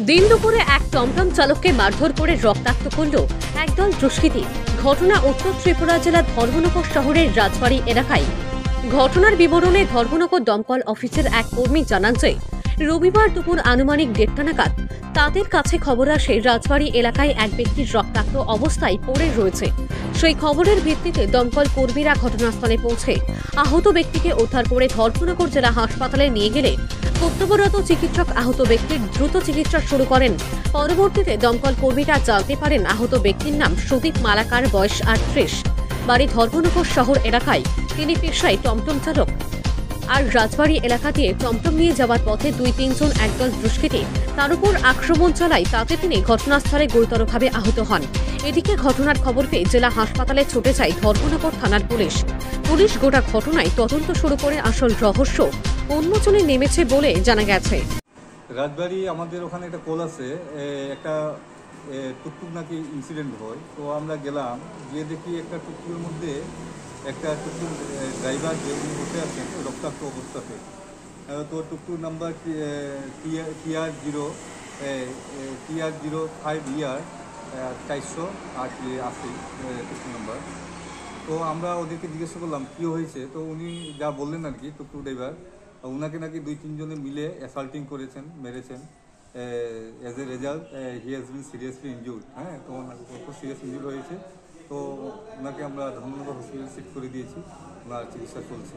দিন দুপুরে এক টমটম চালককে মারধর করে রক্তাক্ত করল একদল দুষ্কৃতী। ঘটনা উত্তর ত্রিপুরা জেলার ধর্মনগর শহরের রাজবাড়ী এলাকায়। ঘটনার বিবরণে ধর্মনগর দমকল অফিসের এক কর্মী জানান যে রবিবার দুপুর আনুমানিক 1:30 নাগাদ তাদের কাছে খবর আসে রাজবাড়ী এলাকায় এক ব্যক্তির রক্তাক্ত অবস্থায় পড়ে রয়েছে। সেই খবরের ভিত্তিতে দমকল কর্মীরা ঘটনাস্থলে পৌঁছে আহত ব্যক্তিকে উদ্ধার করে ধর্মনগর জেলা হাসপাতালে নিয়ে গেলে কর্তব্যরত চিকিৎসক আহত ব্যক্তির দ্রুত চিকিৎসা শুরু করেন। পরবর্তীতে দমকল কর্মীরা জানতে পারেন আহত ব্যক্তির নাম সুদীপ মালাকার, বয়স 38, বাড়ি ধর্মনগর শহর এলাকায়। তিনি পেশায় টমটম চালক। আর রাজবাড়ী এলাকা দিয়ে টমটম নিয়ে যাওয়ার পথে 2-3 জন একদল দুষ্কৃতী তার উপর আক্রমণ চালায়, তাতে তিনি ঘটনাস্থলে গুরুতরভাবে আহত হন। এদিকে ঘটনার খবর পেয়ে জেলা হাসপাতালে ছুটে যায় ধর্মনগর থানার পুলিশ। পুলিশ গোটা ঘটনায় তদন্ত শুরু করে আসল রহস্য উন্মোচনে নেমেছে বলে জানা গেছে। রাজবাড়ী আমাদের ওখানে একটা কল আছে, একটা টুকটুক নাকি ইনসিডেন্ট হয়। তো আমরা গেলাম, গিয়ে দেখি একটা টুকটুকের মধ্যে একটা টুকটুক ড্রাইভার যে উনি বসে আছেন রক্তাক্ত অবস্থাতে। তো টুকটুক নাম্বার TR05ER 480 টুকটুক নাম্বার। তো আমরা ওদেরকে জিজ্ঞাসা করলাম কী হয়েছে। তো উনি যা বললেন আর কি, টুকটুক ড্রাইভার, ওনাকে নাকি 2-3 জনে মিলে অ্যাসাল্টিং করেছেন, মেরেছেন। As a result he has been seriously injured. হ্যাঁ, তো ওনাকে খুব সিরিয়াস ইনজুর্ড হয়েছে। তো ওনাকে আমরা ধর্মনগর হসপিটালে শিফট করে দিয়েছি, ওনার চিকিৎসা চলছে।